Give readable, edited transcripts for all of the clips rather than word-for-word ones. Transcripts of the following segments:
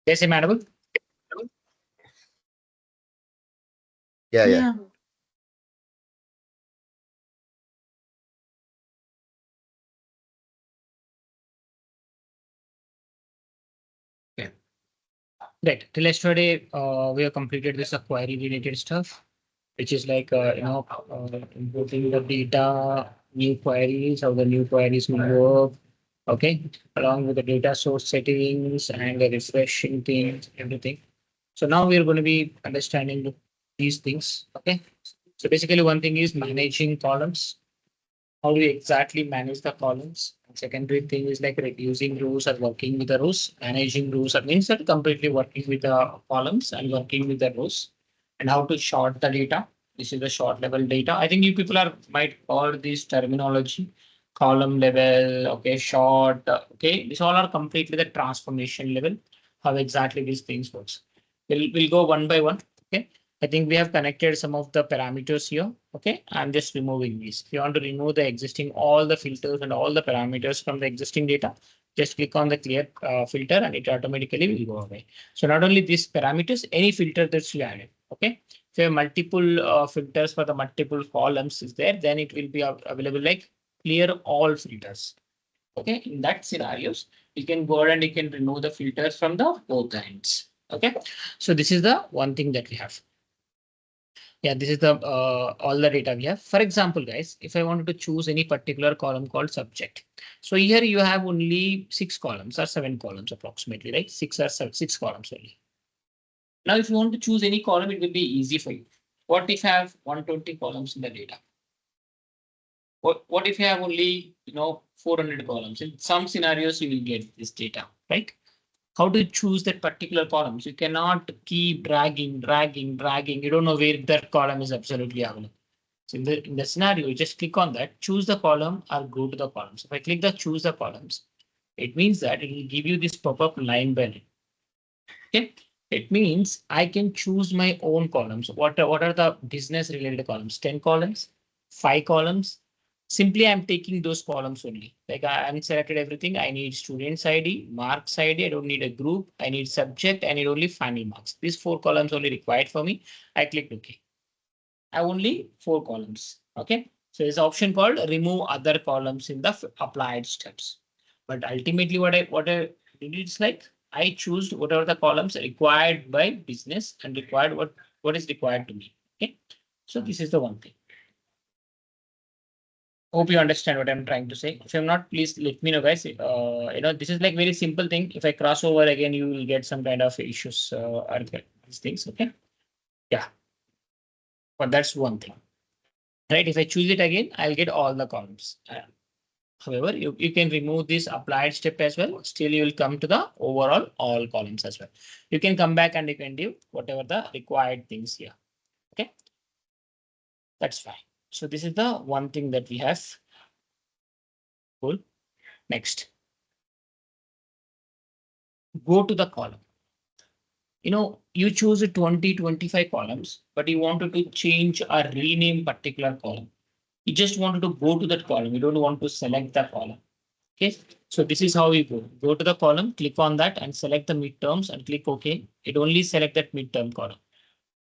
Yes, Emmanuel? Yeah. Okay. Right. Till yesterday, we have completed this query related stuff, which is like, importing the data, new queries, how the new queries will work. Okay. Along with the data source settings and the refreshing things, everything. So now we are going to be understanding these things. Okay. So basically, one thing is managing columns. How do you exactly manage the columns? And secondary thing is like reducing rows or working with the rows. Managing rows that means that completely working with the columns and working with the rows. And how to sort the data. This is the short level data. I think you people are might call this terminology column level. Okay, short. Okay, these all are completely the transformation level. How exactly these things works. We'll go one by one. Okay. I think we have connected some of the parameters here. Okay, I'm just removing these. If you want to remove the existing, all the filters and all the parameters from the existing data, just click on the clear filter and it automatically will go away. So not only these parameters, any filter that you added. Okay, if you have multiple filters for the multiple columns is there, then it will be available like clear all filters. Okay, in that scenarios, you can go ahead and you can remove the filters from the both ends. Okay, so this is the one thing that we have. Yeah, this is the all the data we have. For example, guys, if I wanted to choose any particular column called subject. So here you have only 6 columns or 7 columns approximately, right? Six columns only. Now, if you want to choose any column, it will be easy for you. What if I have 120 columns in the data? What if you have only 400 columns? In some scenarios, you will get this data, right? How to choose that particular columns? You cannot keep dragging. You don't know where that column is absolutely available. So in the scenario, you just click on that, choose the column or go to the columns. If I click the choose the columns, it means that it will give you this pop-up line by line. Okay. It means I can choose my own columns. What are the business related columns? 10 columns, 5 columns. Simply I'm taking those columns only. Like I'm selected everything. I need students ID, marks ID. I don't need a group. I need subject. I need only final marks. These 4 columns only required for me. I click OK. I have only 4 columns. Okay. So there's an option called remove other columns in the applied steps. But ultimately what I did is like I choose whatever the columns required by business and required what is required to me. Okay. So this is the one thing. Hope you understand what I'm trying to say. If I'm not, please let me know, guys. This is like very simple thing. If I cross over again, you will get some kind of issues or these things. Okay. Yeah. But that's one thing. Right? If I choose it again, I'll get all the columns. However, you can remove this applied step as well. Still, you will come to the overall all columns as well. You can come back and you can do whatever the required things here. Okay, that's fine. So this is the one thing that we have. Cool. Next, go to the column. You choose 20, 25 columns, but you wanted to change or rename particular column. You just wanted to go to that column. You don't want to select the column. Okay, so this is how we go. Go to the column, click on that and select the midterms and click OK. It only select that midterm column.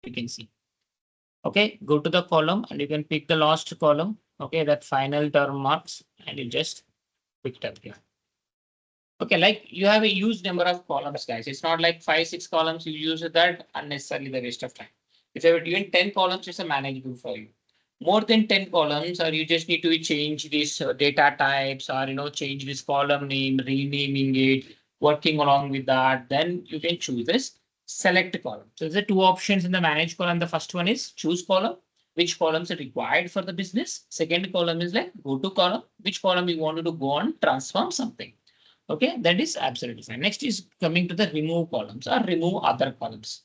You can see. Okay, go to the column and you can pick the last column. Okay, that final term marks and you just pick it up here. Okay, like you have a huge number of columns, guys. It's not like 5, 6 columns. You use that unnecessarily the waste of time. If you have even 10 columns, it's a manageable for you. More than 10 columns, or you just need to change these data types, or change this column name, renaming it, working along with that. Then you can choose this select column. So there's 2 options in the manage column. The first one is choose column, which columns are required for the business. Second column is like go to column, which column you wanted to go on transform something. Okay, that is absolutely fine. Next is coming to the remove columns or remove other columns.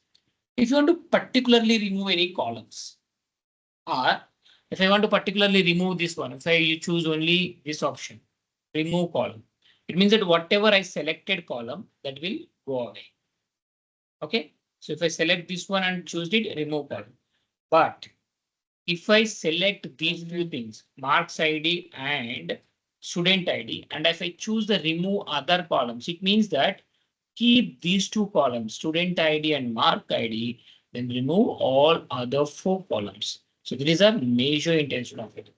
If you want to particularly remove any columns, or if I want to particularly remove this one, if I choose only this option, remove column, it means that whatever I selected column, that will go away. Okay, so if I select this one and choose it, remove column. But if I select these two things, marks ID and student ID, and if I choose the remove other columns, it means that keep these two columns, student ID and mark ID, then remove all other 4 columns. So there is a major intention of it.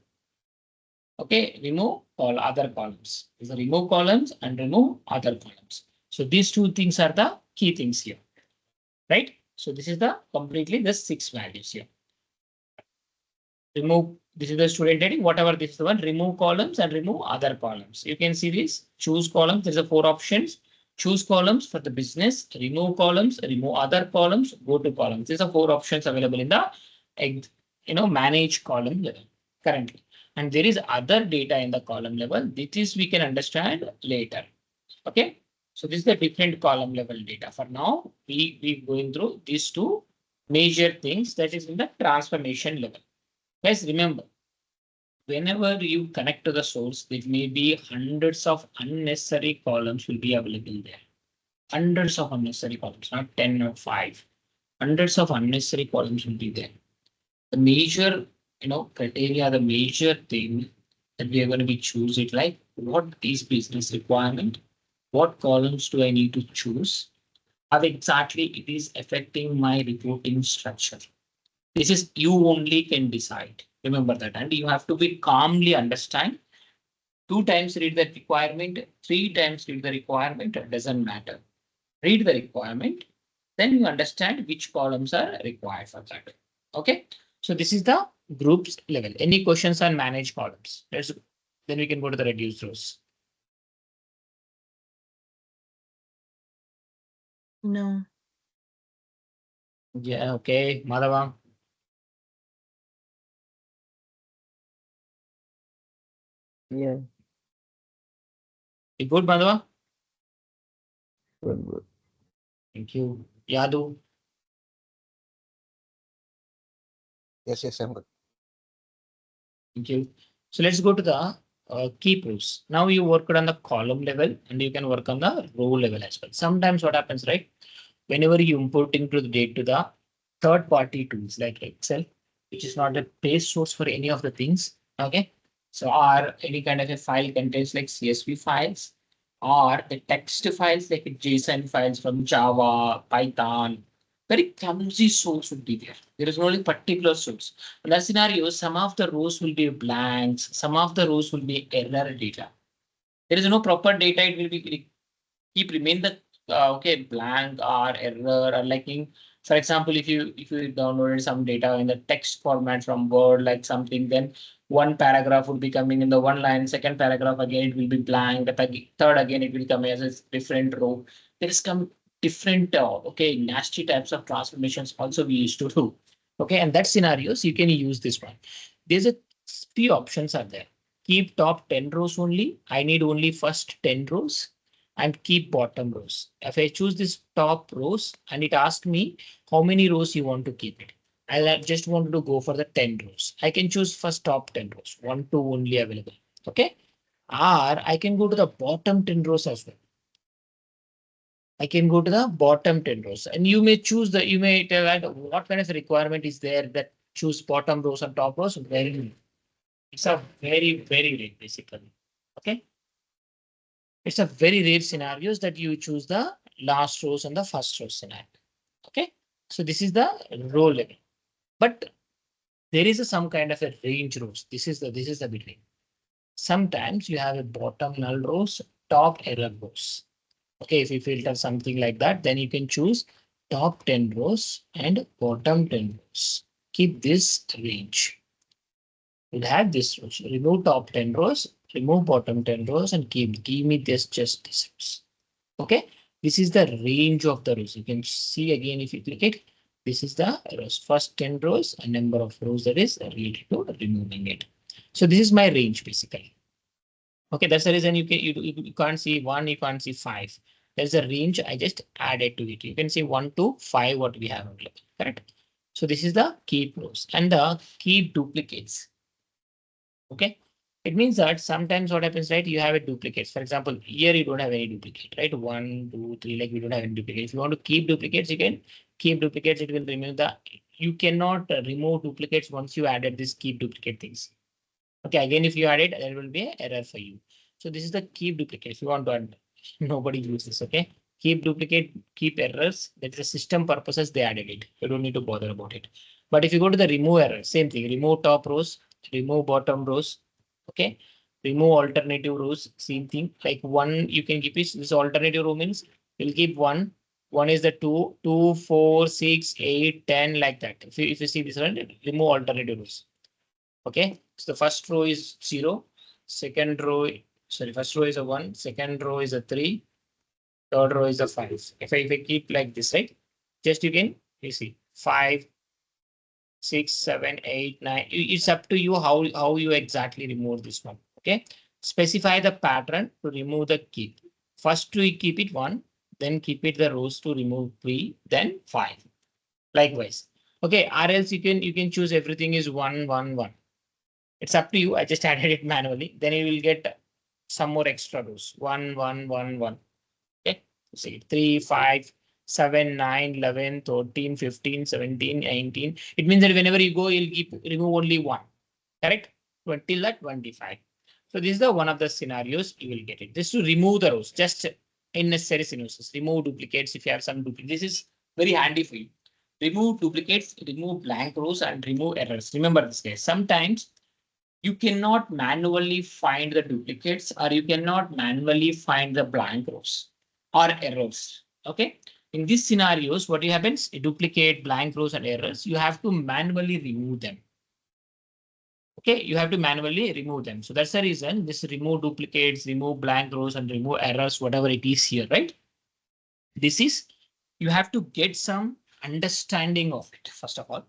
Okay, remove all other columns. Is remove columns and remove other columns. So these two things are the key things here, right? So this is the completely the 6 values here. Remove, this is the student ID, whatever this is the one, remove columns and remove other columns. You can see this, choose columns, there's a 4 options. Choose columns for the business, remove columns, remove other columns, go to columns. These are 4 options available in the, manage column level currently. And there is other data in the column level. This we can understand later. Okay. So this is the different column level data. For now, we going through these two major things that is in the transformation level. Guys, remember, whenever you connect to the source, there may be hundreds of unnecessary columns will be available there. Hundreds of unnecessary columns, not 10 or 5. Hundreds of unnecessary columns will be there. The major, criteria, the major thing that we are going to be choose it like what is business requirement, what columns do I need to choose, how exactly it is affecting my reporting structure. This is you only can decide. Remember that, and you have to be calmly understand. 2 times read the requirement, 3 times read the requirement, it doesn't matter. Read the requirement, then you understand which columns are required for that. Okay, so this is the groups level. Any questions on manage columns? Then we can go to the reduce rows. No. Yeah, okay, Madhava. Yeah, You good, Madhava? good, good. Thank you. Yadu. Yes, yes, I'm good. Thank you. So let's go to the key proofs. Now you work on the column level and you can work on the row level as well. Sometimes what happens, right? Whenever you import into the data to the third party tools like Excel, which is not a base source for any of the things. Okay. So or any kind of a file contains like CSV files or the text files like JSON files from Java, Python, very clumsy source would be there. There is only particular source. In that scenario, some of the rows will be blanks, some of the rows will be error data. There is no proper data, it will be keep remain the blank or error or like in, for example, if you downloaded some data in the text format from Word like something, then one paragraph would be coming in the one line, second paragraph again it will be blank, the third again it will come as a different row. There is some different nasty types of transformations also we used to do. Okay, and that scenarios you can use this one. There's a few options are there. Keep top 10 rows only. I need only first 10 rows and keep bottom rows. If I choose this top rows and it asks me how many rows you want to keep it. I just wanted to go for the 10 rows. I can choose first top 10 rows, 1, 2 only available. Okay. Or I can go to the bottom 10 rows as well. I can go to the bottom 10 rows and you may choose you may tell that what kind of requirement is there that choose bottom rows and top rows. It's a very rare basically. Okay. It's a very rare scenarios that you choose the last rows and the first row scenario. Okay, so this is the row level, but there is some kind of a range rows. This is the between. Sometimes you have a bottom null rows, top error rows. Okay, if you filter something like that, then you can choose top 10 rows and bottom 10 rows. Keep this range. We'll have this rows. Remove top 10 rows, remove bottom 10 rows, and give me this just this rows. Okay, this is the range of the rows. You can see again if you click it. This is the rows, first 10 rows, a number of rows that is related to removing it. So this is my range basically. Okay, that's the reason you can't see 1, you can't see 5. There's a range I just added to it. You can see 1 to 5 what we have available, correct? So this is the keep rows and the keep duplicates. Okay, it means that sometimes what happens, right? You have a duplicate. For example, here you don't have any duplicate, right? 1, 2, 3, like we don't have any duplicate. If you want to keep duplicates, you can keep duplicates. It will remove the. You cannot remove duplicates once you added this keep duplicate things. Okay, again, if you add it, there will be an error for you. So this is the keep duplicate. If you want to add, nobody uses this. Okay, keep duplicate, keep errors. That is a system purposes they added it. You don't need to bother about it. But if you go to the remove error, same thing, remove top rows, remove bottom rows. Okay. Remove alternative rows, same thing. Like one, you can keep this alternative row means you'll keep one. One is the 2, 2, 4, 6, 8, 10, like that. If you see this one, remove alternative rows. Okay. So the first row is 0. Second row, sorry, first row is a 1. Second row is a 3. Third row is a 5. If I keep like this, right? Just you see 5, 6, 7, 8, 9. It's up to you how you exactly remove this one. Okay. Specify the pattern to remove the keep. First to keep it 1, then keep it the rows to remove 3, then 5. Likewise. Okay, or else you can choose everything is 1, 1, 1. It's up to you. I just added it manually. Then you will get some more extra rows. 1, 1, 1, 1. Okay. See 3, 5, 7, 9, 11, 13, 15, 17, 19. It means that whenever you go, you'll keep remove only one. Correct? Till that 25. So this is the one of the scenarios you will get it. This to remove the rows, just unnecessary scenarios. Remove duplicates if you have some duplicates. This is very handy for you. Remove duplicates, remove blank rows, and remove errors. Remember this guys. Sometimes you cannot manually find the duplicates or you cannot manually find the blank rows or errors. Okay. In these scenarios, what happens? Duplicate, blank rows, and errors. You have to manually remove them. Okay, you have to manually remove them. So that's the reason this remove duplicates, remove blank rows, and remove errors, whatever it is here, right? This is you have to get some understanding of it, first of all.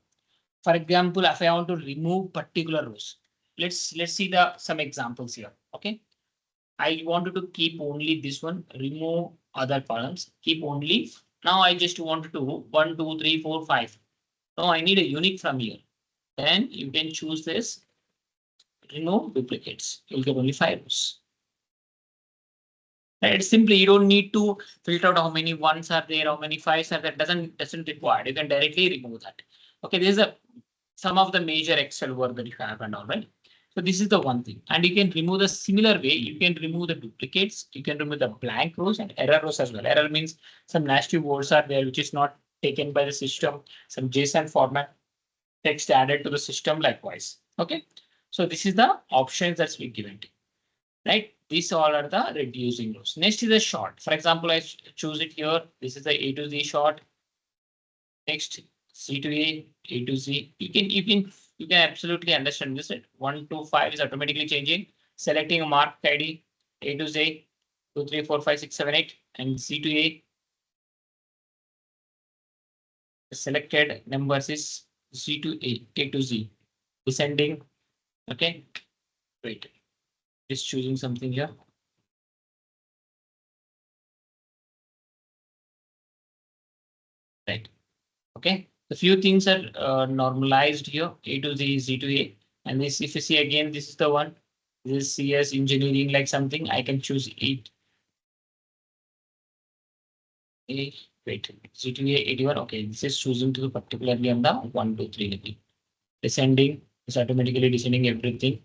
For example, if I want to remove particular rows, let's see the some examples here. Okay. I wanted to keep only this one, remove other columns, keep only. Now I just want to do 1, 2, 3, 4, 5. Now I need a unique from here. Then you can choose this, remove duplicates. You'll get only 5 rows. Right? It's simply you don't need to filter out how many ones are there, how many fives are there. Doesn't require. You can directly remove that. Okay, there's some of the major Excel work that you have and all right. So this is the one thing. And you can remove the similar way. You can remove the duplicates. You can remove the blank rows and error rows as well. Error means some nasty words are there, which is not taken by the system. Some JSON format text added to the system likewise. Okay. So this is the options that's been given to you, right? These all are the reducing rows. Next is the short. For example, I choose it here. This is the A to Z short. Next, C to A to Z. You can absolutely understand this. 1 to 5 is automatically changing. Selecting a mark ID A to Z, 2, 3, 4, 5, 6, 7, 8, and C to A. The selected numbers is C to A to Z. Descending. Okay. Wait. Just choosing something here. Right. Okay. The few things are normalized here. A to Z, Z to A. And this, if you see again, this is the one. This is CS engineering like something. I can choose it. A, wait, Z to A 81. Okay, this is choosing to particularly on the 1, 2, 3 level. Descending is automatically descending everything.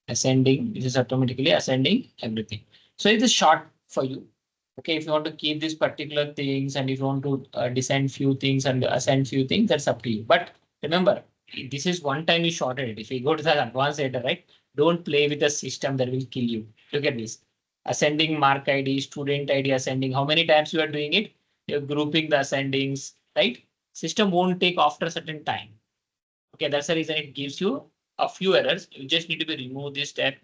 Ascending, this is automatically ascending everything. So it is short for you. Okay, if you want to keep these particular things and if you want to descend few things and ascend few things, that's up to you. But remember, this is one time you shorted it. If you go to the advanced data, right? Don't play with the system that will kill you. Look at this. Ascending mark ID, student ID ascending. How many times you are doing it? You're grouping the ascendings, right? System won't take after a certain time. Okay, that's the reason it gives you a few errors. You just need to be remove this step.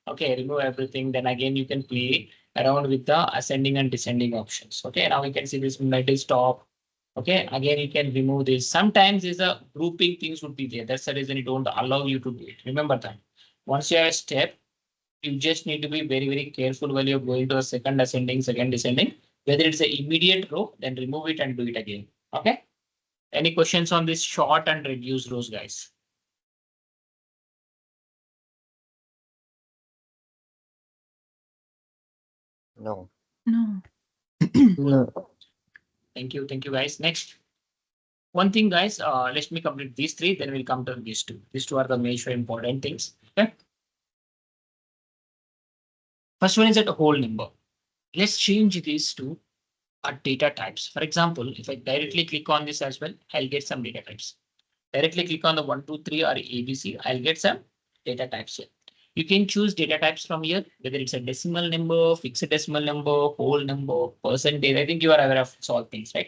Okay, remove everything. Then again, you can play around with the ascending and descending options. Okay, now we can see this middle is top. Okay, again, you can remove this. Sometimes is a grouping things would be there. That's the reason it don't allow you to do it. Remember that. Once you have a step, you just need to be very, very careful while you're going to a second ascending, second descending. Whether it's an immediate row, then remove it and do it again. Okay. Any questions on this short and reduce rows, guys? No. No. No. Thank you. Thank you, guys. Next. One thing, guys, let me complete these three, then we'll come to these two. These two are the major important things. Okay. First one is at a whole number. Let's change these to are data types. For example, if I directly click on this as well, I'll get some data types. Directly click on the 1, 2, 3 or ABC, I'll get some data types here. You can choose data types from here, whether it's a decimal number, fixed decimal number, whole number, percentage. I think you are aware of all things, right?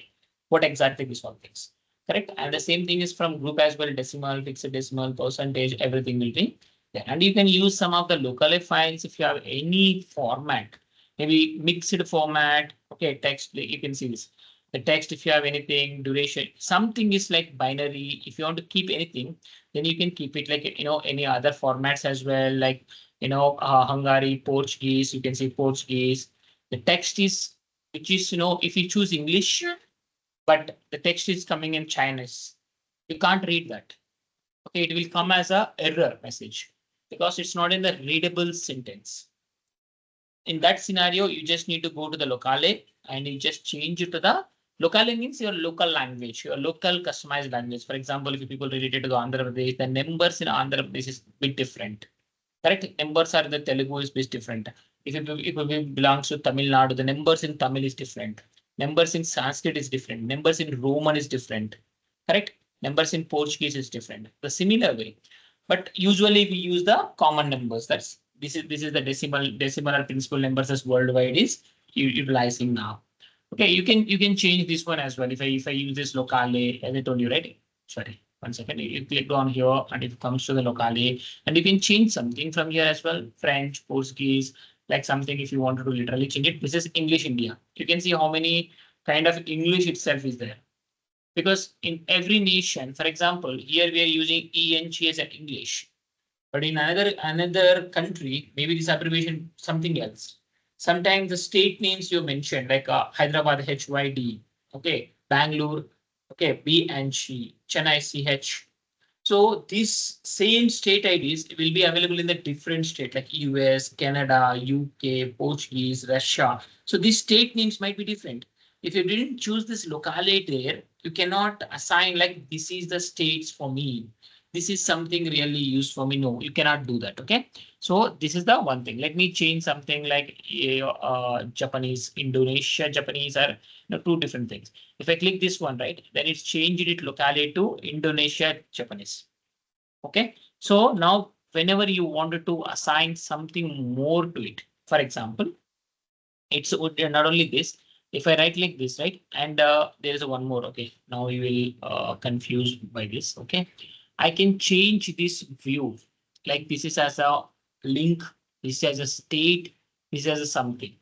What exactly these all things, correct? And the same thing is from group as well, decimal, fixed decimal, percentage, everything will be there. And you can use some of the local files if you have any format, maybe mixed format, okay, text, you can see this. The text, if you have anything, duration, something is like binary. If you want to keep anything, then you can keep it like, any other formats as well, like, Hungary, Portuguese, you can see Portuguese. The text is, which is, if you choose English, but the text is coming in Chinese, you can't read that. Okay, it will come as a error message because it's not in the readable sentence. In that scenario, you just need to go to the locale and you just change it to the locale means your local language, your local customized language. For example, if you people related to the Andhra Pradesh, the numbers in Andhra Pradesh is a bit different. Correct? Numbers are in the Telugu is bit different. If it belongs to Tamil Nadu, the numbers in Tamil is different. Numbers in Sanskrit is different. Numbers in Roman is different. Correct? Numbers in Portuguese is different. The similar way. But usually we use the common numbers. This is the decimal or principal numbers as worldwide is utilizing now. Okay, you can change this one as well. If I use this locale, as I told you, right? Sorry, 1 second. You click on here and it comes to the locale, and you can change something from here as well. French, Portuguese, like something if you wanted to literally change it. This is English India. You can see how many kind of English itself is there. Because in every nation, for example, here we are using ENG as an English. But in another country, maybe this abbreviation something else. Sometimes the state names you mentioned, like Hyderabad HYD, okay, Bangalore, okay, BNC, Chennai CH. So these same state IDs will be available in the different state like US, Canada, UK, Portuguese, Russia. So these state names might be different. If you didn't choose this locality there, you cannot assign like this is the states for me. This is something really used for me. No, you cannot do that. Okay. So this is the one thing. Let me change something like Japanese, Indonesia, Japanese are two different things. If I click this one, right, then it's changed it locally to Indonesia, Japanese. Okay. So now whenever you wanted to assign something more to it, for example, it's not only this. If I right click this, right, and there is a one more. Okay. Now you will confused by this. Okay. I can change this view. Like this is as a link, this is as a state, this is as a something.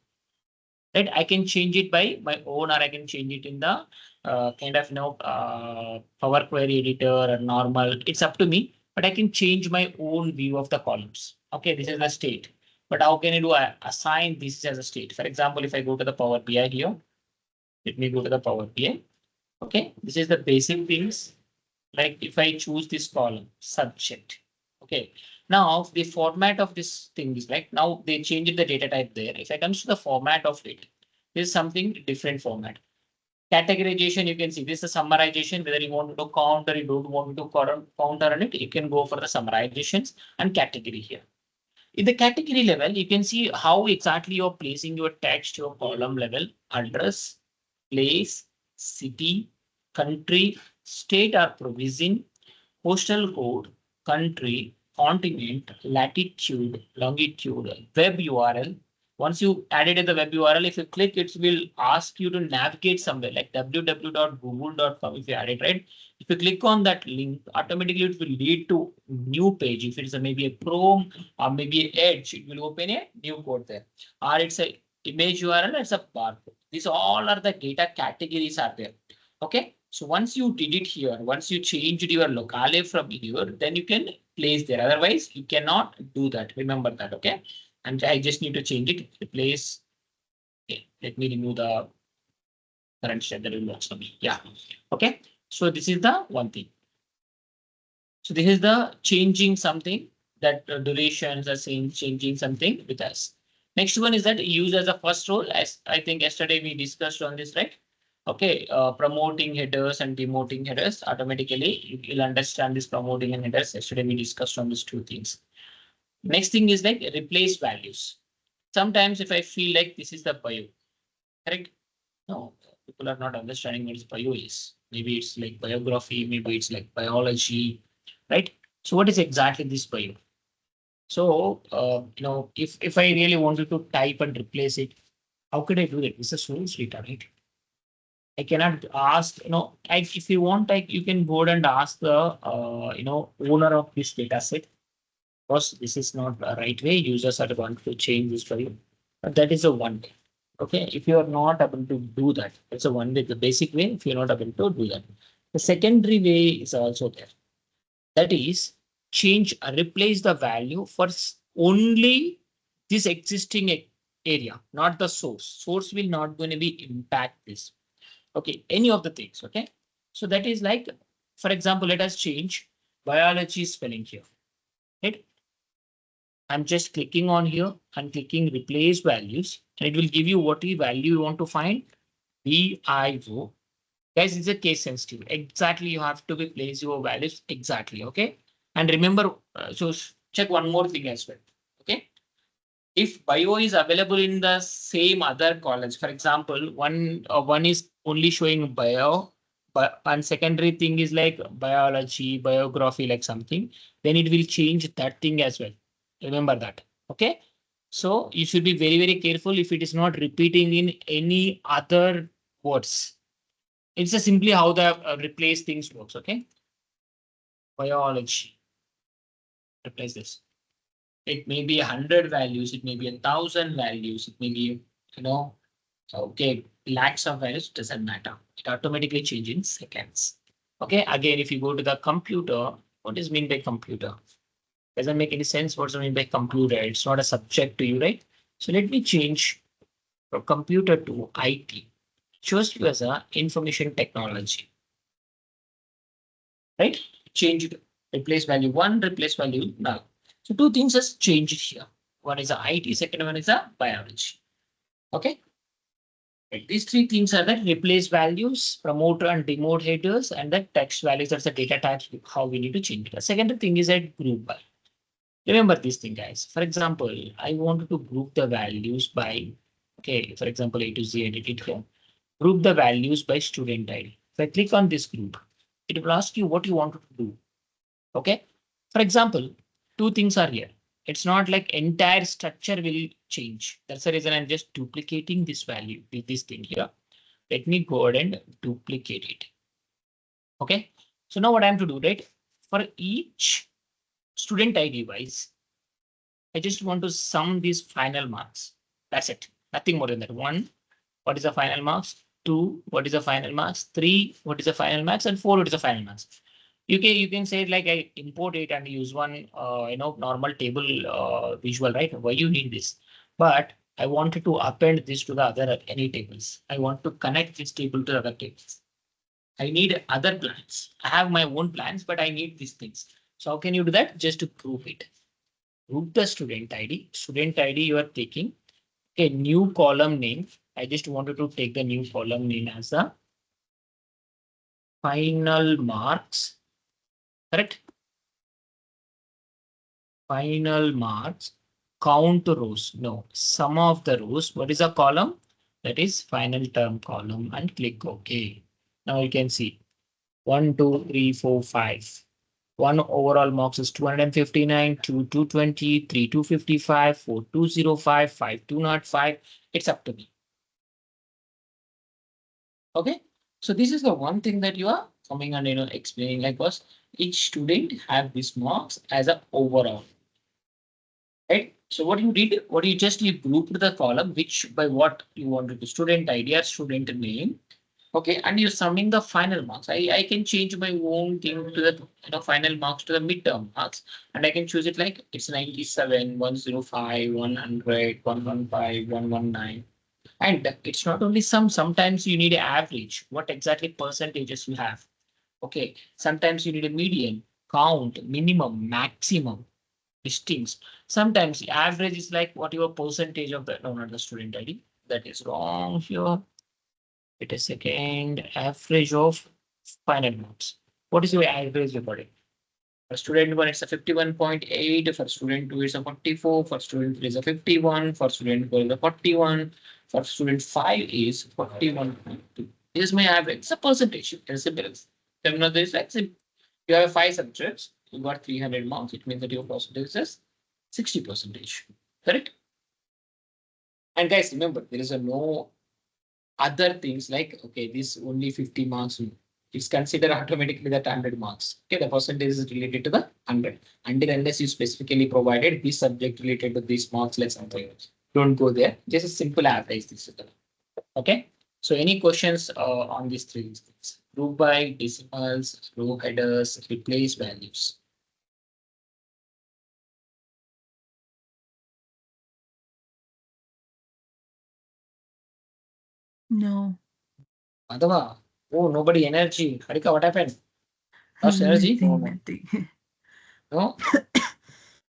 Right, I can change it by my own, or I can change it in the kind of Power Query editor or normal. It's up to me, but I can change my own view of the columns. Okay, this is the state. But how can I do? I assign this as a state. For example, if I go to the Power BI here, let me go to the Power BI. Okay, this is the basic things. Like if I choose this column subject. Okay, now the format of this thing is like now they changed the data type there. If I comes to the format of it, this is something different format. Categorization, you can see this is a summarization, whether you want to do count or you don't want to do counter on it, you can go for the summarizations and category here. In the category level, you can see how exactly you're placing your text, your column level, address, place, city, country, state or provision, postal code, country, continent, latitude, longitude, web URL. Once you added in the web URL, if you click, it will ask you to navigate somewhere like www.google.com if you add it, right? If you click on that link, automatically it will lead to new page. If it's maybe a Chrome or maybe an Edge, it will open a new code there. Or it's a image URL, it's a barcode. These all are the data categories are there. Okay. So once you did it here, once you changed your locale from here, then you can place there. Otherwise, you cannot do that. Remember that. Okay. And I just need to change it. Replace. Okay. Let me remove the current state that will work for me. Yeah. Okay. So this is the one thing. So this is the changing something that durations are saying changing something with us. Next one is that use as a first role. As I think yesterday we discussed on this, right? Okay, promoting headers and demoting headers automatically. You'll understand this promoting and headers. Yesterday we discussed on these two things. Next thing is like replace values. Sometimes if I feel like this is the bio, correct? No, people are not understanding what is bio is. Maybe it's like biography, maybe it's like biology, right? So what is exactly this bio? So, if I really wanted to type and replace it, how could I do that? It's a source data, right? I cannot ask, if you want, like you can go and ask the, owner of this data set. Of course, this is not the right way. Users are going to change this for you. But that is a one way. Okay. If you are not able to do that, it's a one way, the basic way. If you're not able to do that, the secondary way is also there. That is replace the value for only this existing area, not the source. Source will not going to be impact this. Okay, any of the things. Okay, so that is like, for example, let us change biology spelling here. Right? I'm just clicking on here and clicking replace values, and it will give you what value you want to find. BIO. Guys, it's a case sensitive. Exactly, you have to be place your values exactly. Okay, and remember, check one more thing as well. Okay, if bio is available in the same other columns, for example, one is only showing bio, but and secondary thing is like biology, biography, like something, then it will change that thing as well. Remember that. Okay. So you should be very, very careful if it is not repeating in any other words. It's just simply how the replace things works. Okay. Biology. Replace this. It may be 100 values, it may be 1,000 values, it may be, okay, lakhs of values, doesn't matter. It automatically changes in seconds. Okay, again, if you go to the computer, what is mean by computer? Doesn't make any sense. What's mean by computer? It's not a subject to you, right? So let me change from computer to IT. Shows you as a information technology, right? Change it. Replace value one, replace value null. So two things has changed here. One is a IT, second one is a biology. Okay. Right. These three things are that replace values, promoter and demote headers, and the text values. That's the data types, how we need to change it. The second thing is a group by. Remember this thing, guys. For example, I wanted to group the values by, okay, for example, A to Z, edit it here. Group the values by student ID. If I click on this group, it will ask you what you want to do. Okay. For example, two things are here. It's not like entire structure will change. That's the reason I'm just duplicating this value with this thing here. Let me go ahead and duplicate it. Okay. So now what I am to do, right? For each student ID wise, I just want to sum these final marks. That's it. Nothing more than that. One, what is the final marks? Two, what is the final marks? Three, what is the final marks? And four, what is the final marks? You can say it like I import it and use one normal table visual, right? Why you need this? But I wanted to append this to the other any tables. I want to connect this table to other tables. I need other plans. I have my own plans, but I need these things. So how can you do that? Just to group it. Group the student ID. Student ID you are taking a new column name. I just wanted to take the new column name as a final marks. Correct? Final marks, count rows. No, sum of the rows. What is a column? That is final term column and click OK. Now you can see 1, 2, 3, 4, 5. One overall marks is 259, 2, 220, 3, 255, 4, 205, 5, 205. It's up to me. Okay. So this is the one thing that you are coming and explaining like was each student have these marks as a overall. Right. So what you did, you grouped the column, which by what you wanted the student ID or student name. Okay. And you're summing the final marks. I can change my own thing to the final marks to the midterm marks. And I can choose it like it's 97, 105, 100, 115, 119. And it's not only sometimes you need an average, what exactly percentages you have. Okay. Sometimes you need a median, count, minimum, maximum. Listings. Sometimes average is like what your percentage of the no, not the student ID. That is wrong here. Wait a second. Average of final marks. What is your average recording? For student one, it's a 51.8. For student two, it's a 44. For student three, is a 51. For student four, is a 41. For student 5 is 41.2. This is my average. It's a percentage. It's a balance. This like you have 5 subjects, you got 300 marks. It means that your percentage is 60 percentage. Correct? And guys, remember, there is a no other things like, okay, this only 50 marks. It's considered automatically that 100 marks. Okay, the percentage is related to the 100. Until unless you specifically provided this subject related to these marks, like something. Don't go there. Just a simple average. This is okay. So any questions on these three things? Group by, decimals, row headers, replace values. No. Madhava, oh, nobody energy. Harika, what happened? Lost energy? Nothing. No.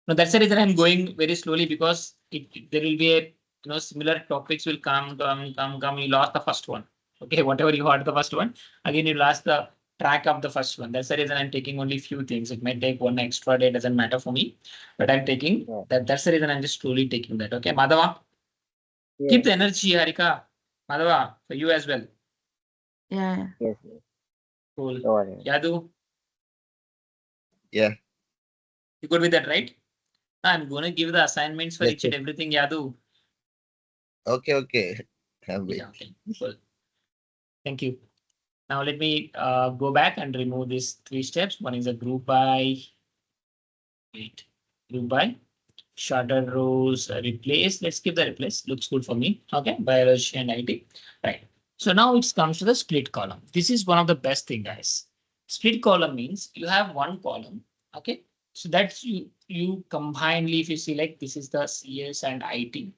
No, that's the reason I'm going very slowly because there will be a similar topics will come. You lost the first one. Okay, whatever you had the first one, again you lost the track of the first one. That's the reason I'm taking only few things. It might take one extra day, doesn't matter for me, but I'm taking Yeah. that. That's the reason I'm just slowly taking that. Okay, Madhava, Yeah. keep the energy, Harika. Madhava, for you as well. Yeah. Yes. Yes. Cool. Go ahead. Yadu, Yeah. you good with that, right? I'm gonna give the assignments for Yes, each and yes. everything, Yadu. Okay, okay. I'm Yeah, waiting. okay. Cool. Thank you. Now let me go back and remove these 3 steps. One is a group by, group by, shorter rows, replace. Let's keep the replace. Looks good for me. Okay, biology and IT. Right. So now it comes to the split column. This is one of the best thing, guys. Split column means you have one column. Okay, so that's you combinedly. If you see like this is the CS and IT.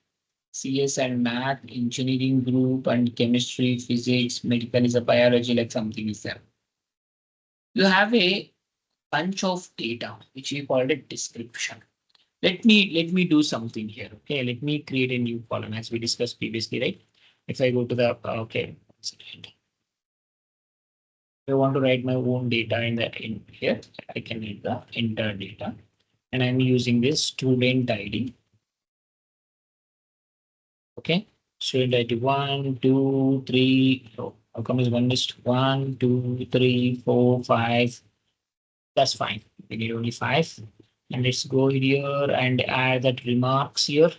CS and math, engineering group, and chemistry, physics, medical is a biology, like something is there. You have a bunch of data, which we call it description. Let me do something here. Okay, let me create a new column as we discussed previously, right? If I go to the okay, I want to write my own data in that in here. I can read the entire data, and I'm using this student ID. Okay, student ID 1, 2, 3. Oh, outcome is 1 list 1, 2, 3, 4, 5. That's fine. We need only 5. And let's go here and add that remarks here.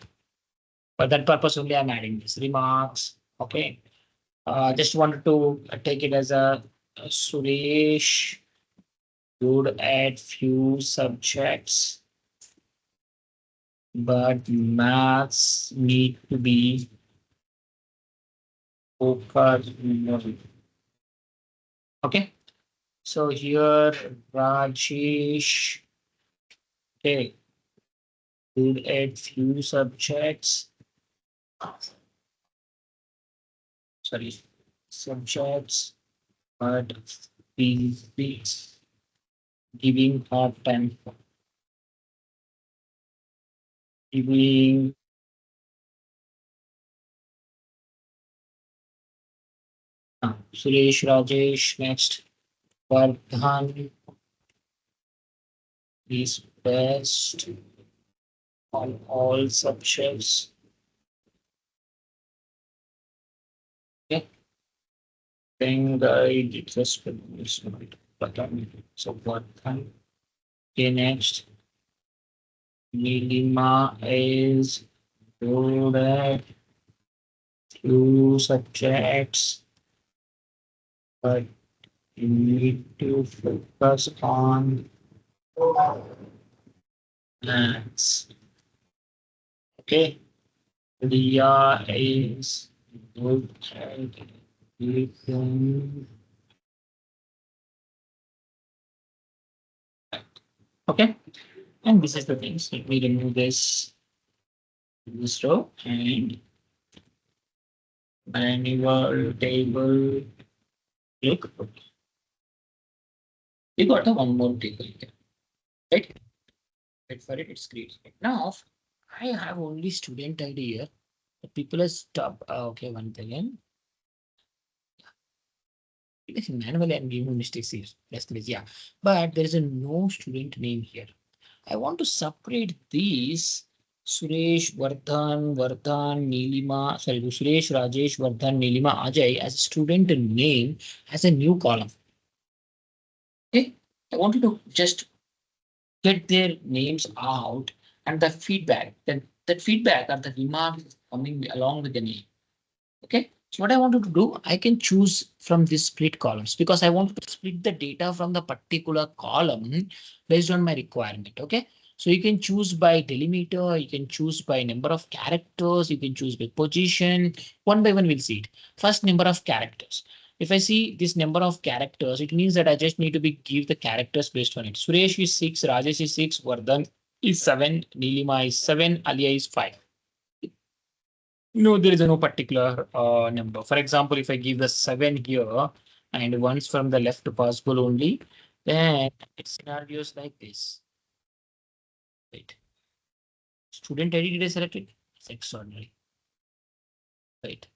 For that purpose only, I'm adding this remarks. Okay. Just wanted to take it as a Suresh would add few subjects, but maths need to be focused more. Okay. So here, Rajesh, okay, would add few subjects. Sorry, subjects, but be giving hard time, giving Suresh, Rajesh, next, Vardhan is best on all subjects. Okay. Then I just so Vardhan. Okay, next. Nilima is good at few subjects, but you need to focus on maths. Okay. Leah is good at everything. Okay. And this is the things. Let me remove this row and manual table. Look, we got a one more table here, right? Wait for it. It's great. Now I have only student ID here. The people are stop. Okay, one again. Because manually I'm giving mistakes here. That's the yeah. But there is a no student name here. I want to separate these Suresh, Vardhan, Nilima, sorry, Suresh, Rajesh, Vardhan, Nilima, Ajay as a student name as a new column. Okay, I wanted to just get their names out and the feedback. That feedback or the remarks coming along with the name. Okay, so what I wanted to do, I can choose from these split columns because I want to split the data from the particular column based on my requirement. Okay, so you can choose by delimiter, you can choose by number of characters, you can choose by position. One by one, we'll see it. First, number of characters. If I see this number of characters, it means that I just need to give the characters based on it. Suresh is 6, Rajesh is 6, Vardhan is 7, Nilima is 7, Alia is 5. No, there is no particular number. For example, if I give the 7 here and once from the left possible only, then it's scenarios like this. Right. Student ID did I select it? It's extraordinary. Right.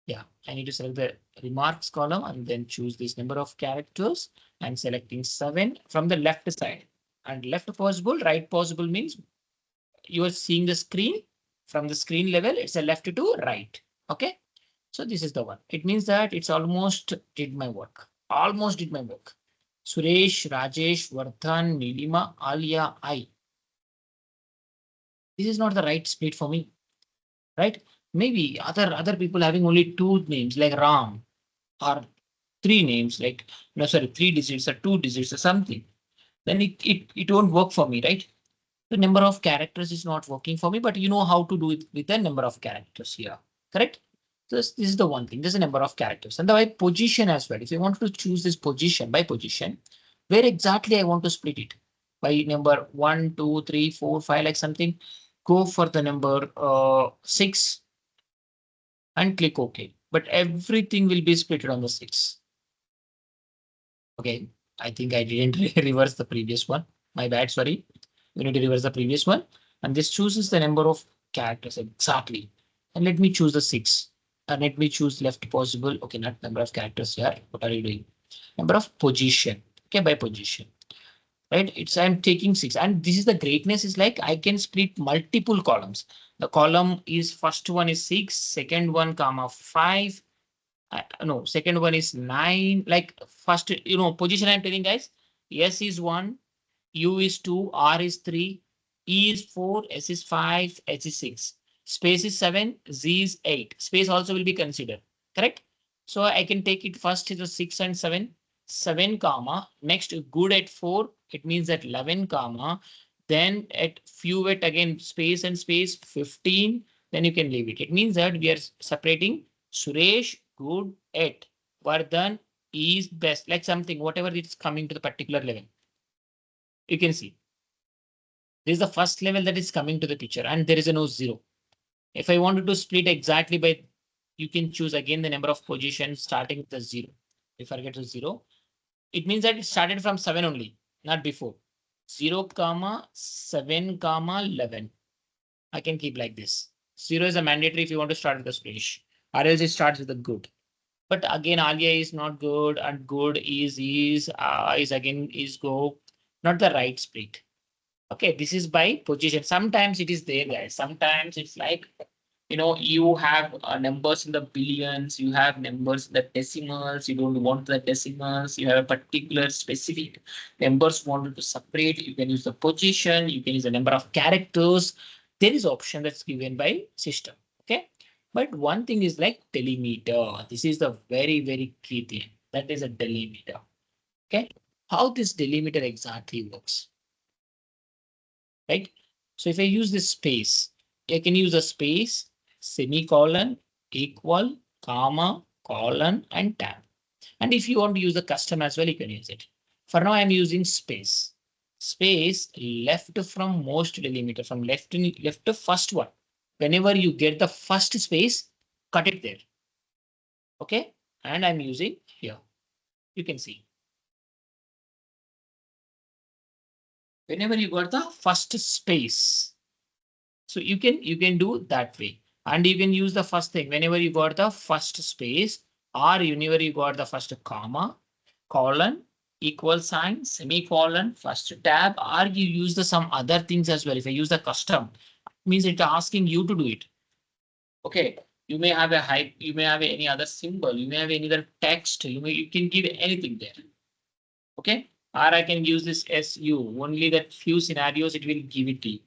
Yeah, I need to select the remarks column and then choose this number of characters and selecting 7 from the left side. And left possible, right possible means you are seeing the screen from the screen level, it's a left to right. Okay. So this is the one. It means that it's almost did my work. Almost did my work. Suresh, Rajesh, Vardhan, Nilima, Alia, I. This is not the right split for me, right? Maybe other people having only 2 names like Ram or 3 names like no sorry 3 digits or 2 digits or something. Then it won't work for me, right? The number of characters is not working for me, but you know how to do it with the number of characters here, correct? So this is the one thing. There's a number of characters and the by position as well. If you want to choose this position by position, where exactly I want to split it by number 1, 2, 3, 4, 5, like something, go for the number 6 and click OK. But everything will be split on the 6. Okay, I think I didn't reverse the previous one. My bad, sorry. We need to reverse the previous one. And this chooses the number of characters exactly. And let me choose the 6. And let me choose left possible. Okay, not number of characters here. What are you doing? Number of position. Okay, by position. Right? It's I'm taking 6. And this is the greatness is like I can split multiple columns. The column is first one is 6, second one comma 5, no, second one is 9. Like first, position I'm telling guys, S is 1, U is 2, R is 3, E is 4, S is 5, H is 6. Space is 7, Z is 8. Space also will be considered, correct? So I can take it first is a 6 and 7, 7 comma, next good at 4, it means that 11 comma, then at few at again space and space 15, then you can leave it. It means that we are separating Suresh good at Vardhan is best, like something, whatever it's coming to the particular level. You can see this is the first level that is coming to the picture and there is a no 0. If I wanted to split exactly by, you can choose again the number of positions starting with the 0. If I get to 0, it means that it started from 7 only, not before. 0 comma 7 comma 11. I can keep like this. 0 is a mandatory if you want to start with the splash, or else it starts with the good. But again, Alia is not good and good is again is go, not the right split. Okay, this is by position. Sometimes it is there, guys. Sometimes it's like, you have numbers in the billions, you have numbers in the decimals, you don't want the decimals, you have a particular specific numbers wanted to separate. You can use the position, you can use the number of characters. There is option that's given by system. Okay. But one thing is like delimiter. This is the very key thing. That is a delimiter. Okay. How this delimiter exactly works, right? So if I use this space, I can use a space, semicolon, equal, comma, colon, and tab. And if you want to use the custom as well, you can use it. For now, I'm using space. Space left from most delimiter, from left to first one. Whenever you get the first space, cut it there. Okay. And I'm using here. You can see. Whenever you got the first space, so you can do that way. And you can use the first thing whenever you got the first space or whenever you got the first comma, colon, equal sign, semicolon, first tab, or you use the some other things as well. If I use the custom, Means it's asking you to do it. Okay. You may have a hype, you may have any other symbol, you may have any other text, you can give anything there. Okay. Or I can use this SU, only that few scenarios it will give it to you.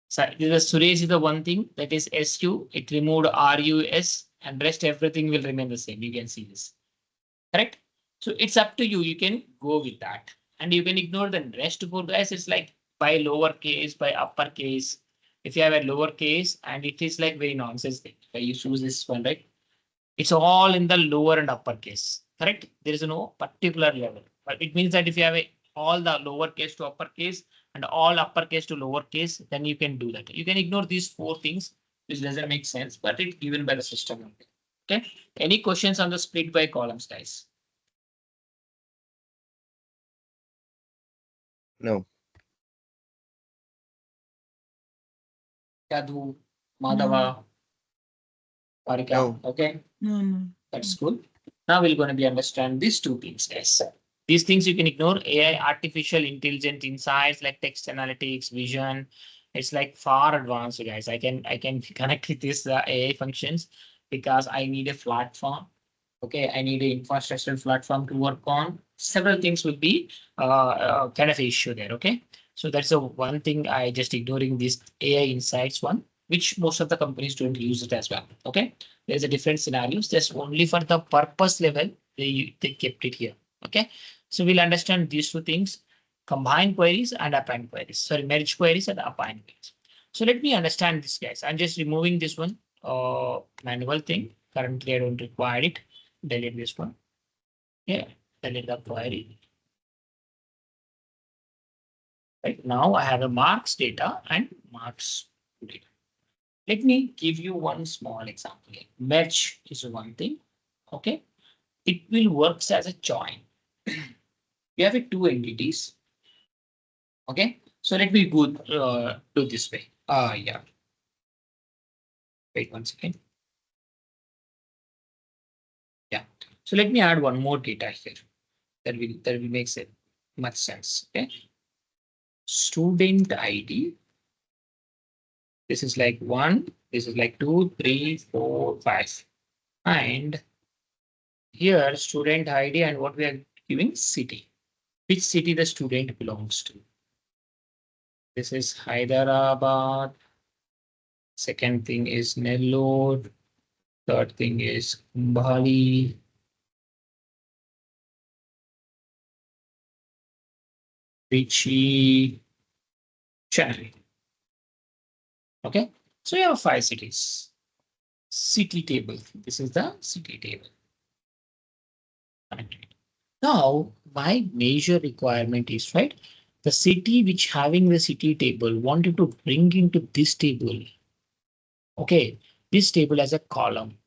So Suresh is the one thing that is SU, it removed RUS and rest everything will remain the same. You can see this. Correct. So it's up to you. You can go with that and you can ignore the rest for guys. It's like by lowercase, by uppercase. If you have a lowercase and it is like very nonsense thing. You choose this one, right? It's all in the lower and uppercase. Correct. There is no particular level, but it means that if you have all the lowercase to uppercase and all uppercase to lowercase, then you can do that. You can ignore these four things, which doesn't make sense, but it's given by the system. Okay. Any questions on the split by columns, guys? No. Yadu, Madhava, Parika. No. Okay, No. that's good. Now we're going to be understand these two things, guys. These things you can ignore. AI, artificial intelligent insights like text analytics, vision. It's like far advanced, guys. I can connect with this AI functions because I need a platform. Okay, I need an infrastructure platform to work on. Several things will be kind of issue there. Okay, so that's the one thing I just ignoring this AI insights one, which most of the companies don't use it as well. Okay, there's a different scenarios. Just only for the purpose level they kept it here. Okay, so we'll understand these two things: combine queries and append queries. Sorry, merge queries and append queries. So let me understand this, guys. I'm just removing this one manual thing. Currently, I don't require it. Delete this one. Yeah, delete the query. Right now, I have a marks data and marks data. Let me give you one small example. Merge is one thing. Okay, it will works as a join. We have two entities. Okay, so let me go do this way. Yeah. Wait 1 second. Yeah. So let me add one more data here. That will make much sense. Okay. Student ID. This is like 1. This is like 2, 3, 4, 5. And here student ID and what we are giving city. Which city the student belongs to. This is Hyderabad. Second thing is Nellore. Third thing is Bali. Trichy, Chennai. Okay, so you have 5 cities. City table. This is the city table. Now, my major requirement is right. The city which having the city table wanted to bring into this table. Okay, this table as a column.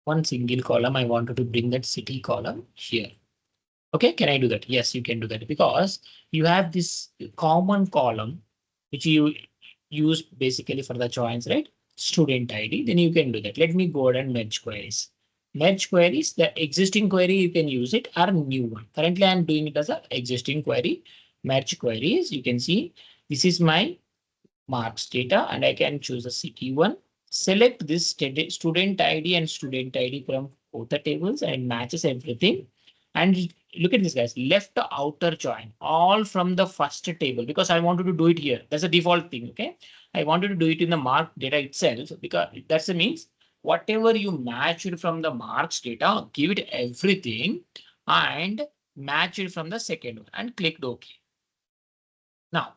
One single column. I wanted to bring that city column here. Okay, can I do that? Yes, you can do that because you have this common column which you use basically for the joins, right? Student ID, then you can do that. Let me go ahead and merge queries. Merge queries, the existing query, you can use it or new one. Currently, I'm doing it as an existing query. Merge queries, you can see this is my marks data and I can choose a city one. Select this student ID and student ID from both the tables and matches everything. And look at this, guys, left outer join all from the first table because I wanted to do it here. That's a default thing. Okay, I wanted to do it in the mark data itself because that's the means whatever you matched from the marks data, give it everything and match it from the second one and click OK. Now,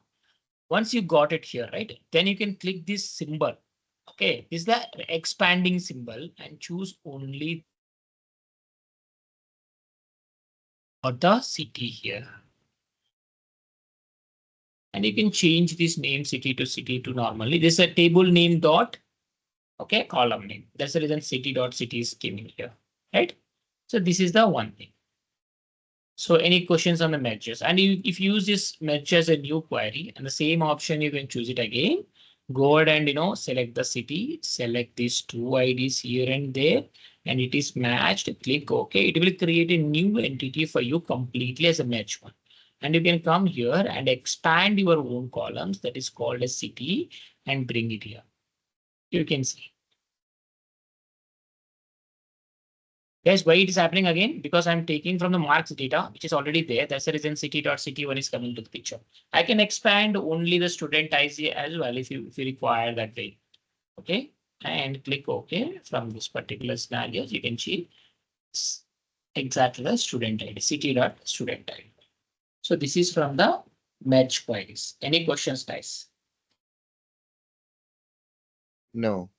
once you got it here, right, then you can click this symbol. Okay, this is the expanding symbol and choose only the city here. And you can change this name city to normally. This is a table name dot, okay, column name. That's the reason city is coming here, right? So this is the one thing. So any questions on the merges? And if you use this merge as a new query and the same option, you can choose it again. Go ahead and select the city, select these two IDs here and there, and it is matched. Click OK. It will create a new entity for you completely as a merge one. And you can come here and expand your own columns that is called a city and bring it here. You can see. Guys, why it is happening again? Because I'm taking from the marks data, which is already there. That's the reason city.city1 is coming to the picture. I can expand only the student IC as well if you require that way. Okay, and click OK. From this particular scenario, you can see exactly the student ID, city.student ID. So this is from the merge queries. Any questions, guys? No.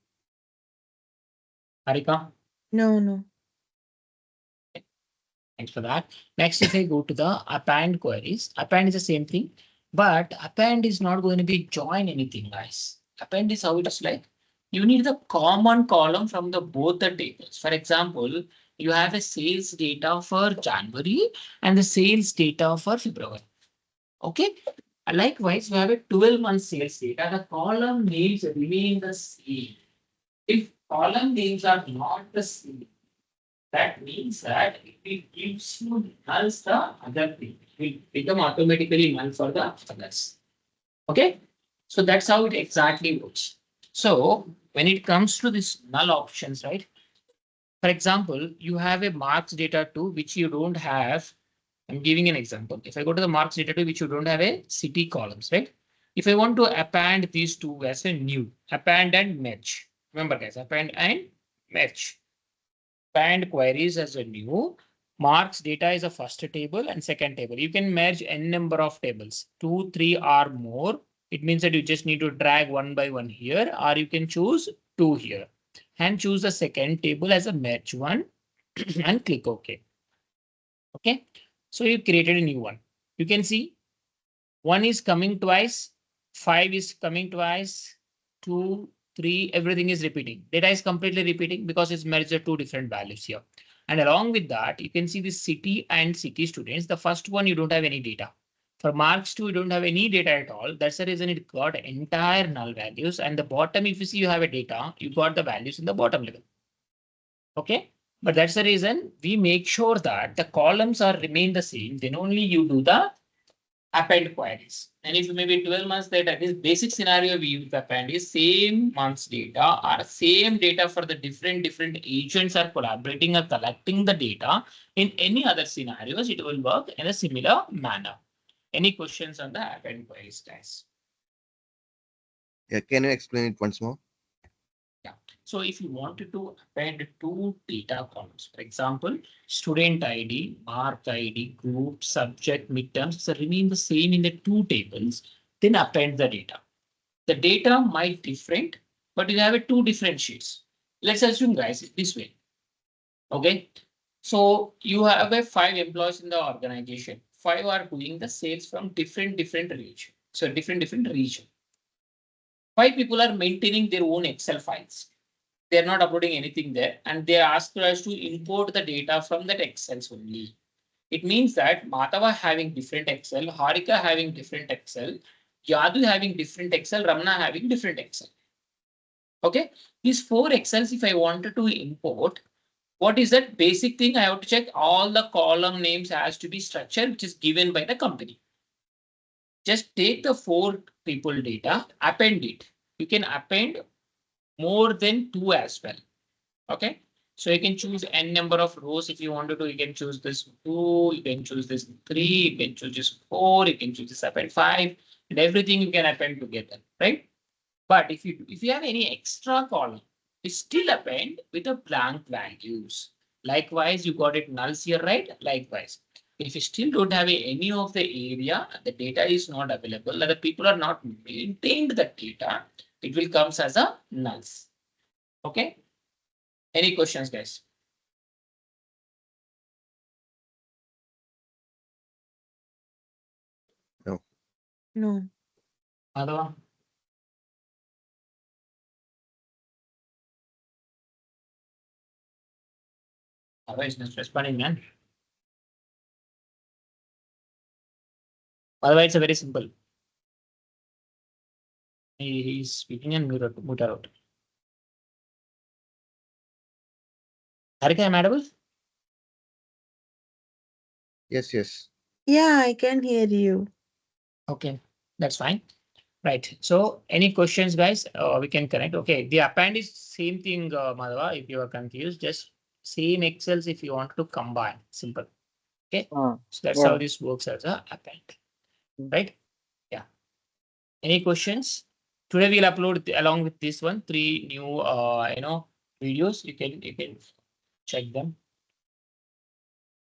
Harika? No, no. Thanks for that. Next, if I go to the append queries, append is the same thing, but append is not going to be join anything, guys. Append is how it is like. You need the common column from the both the tables. For example, you have a sales data for January and the sales data for February. Okay. Likewise, we have a 12-month sales data. The column names remain the same. If column names are not the same, that means that it gives you nulls the other thing. It will become automatically null for the others. Okay. So that's how it exactly works. So when it comes to this null options, right? For example, you have a marks data too, which you don't have. I'm giving an example. If I go to the marks data too, which you don't have a city columns, right? If I want to append these two as a new, append and match. Remember guys, append and match. Append queries as a new. Marks data is a first table and second table. You can merge n number of tables, 2, 3 or more. It means that you just need to drag one by one here, or you can choose two here and choose the second table as a match one and click OK. Okay. So you created a new one. You can see one is coming twice, 5 is coming twice, 2, 3, everything is repeating. Data is completely repeating because it's merged the two different values here. And along with that, you can see the city and city students. The first one, you don't have any data. For marks 2, you don't have any data at all. That's the reason it got entire null values. And the bottom, if you see you have a data, you got the values in the bottom level. Okay. But that's the reason we make sure that the columns are remain the same. Then only you do the append queries. And if maybe 12 months data, this basic scenario we use append is same months data or same data for the different agents are collaborating or collecting the data. In any other scenarios, it will work in a similar manner. Any questions on the append queries, guys? Yeah, can you explain it once more? Yeah. So if you wanted to append two data columns, for example, student ID, mark ID, group, subject, midterms, so remain the same in the two tables, then append the data. The data might different, but you have a two different sheets. Let's assume, guys, this way. Okay. So you have a 5 employees in the organization. 5 are doing the sales from different region. So different region. 5 people are maintaining their own Excel files. They're not uploading anything there, and they ask us to import the data from that Excel only. It means that Madhava having different Excel, Harika having different Excel, Yadu having different Excel, Ramana having different Excel. Okay, these 4 Excels, if I wanted to import, what is that basic thing? I have to check all the column names has to be structured, which is given by the company. Just take the 4 people data, append it. You can append more than 2 as well. Okay, so you can choose n number of rows if you want to do. You can choose this 2, you can choose this 3, you can choose this 4, you can choose this append 5, and everything you can append together, right? But if you have any extra column, you still append with a blank values. Likewise, you got it nulls here, right? Likewise, if you still don't have any of the area, the data is not available, the people are not maintained the data, it will comes as a nulls. Okay. Any questions, guys? No. Madhava? Madhava is just responding, man. Otherwise, it's a very simple. He's speaking and mute out. Harika, am I audible? Yes, yes. Yeah, I can hear you. Okay, that's fine. Right. So any questions, guys? We can connect. Okay. The append is same thing, Madhava. If you are confused, just same Excels if you want to combine. Simple. Okay. So that's Yeah. how this works as a append. Mm. Right? Yeah. Any questions? Today we'll upload along with this one 3 new videos. You can check them.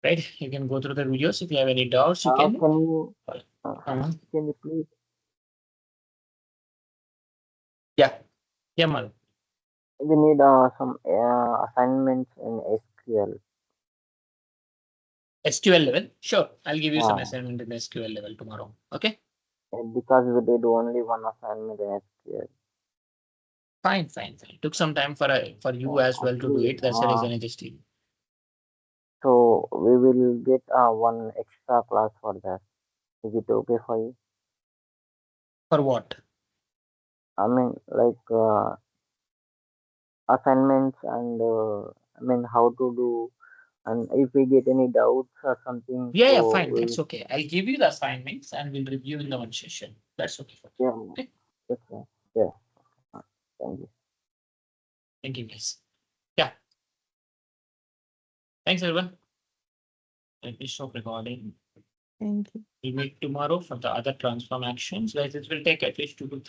Right? You can go through the videos. If you have any doubts, you can. Can you Uh-huh. can you please Yeah. Yeah, Madhu. we need some assignments in SQL. SQL level. Sure. I'll give you some Yeah. assignment in SQL level tomorrow. Okay. Because we did only one assignment in SQL. Fine. Took some time for you as well to do Actually, it. That's the reason I just did. so we will get one extra class for that. Is it okay for you? For what? I mean, like assignments and I mean how to do, and if we get any doubts or something, Yeah, so fine. we'll That's okay. I'll give you the assignments and we'll review in the one session. That's okay. yeah, Okay. that's right. Yeah. Thank you. Thank you, guys. Yeah. Thanks, everyone. Let me stop recording. Thank you. We'll meet tomorrow for the other transform actions. Guys, this will take at least 2 to 3.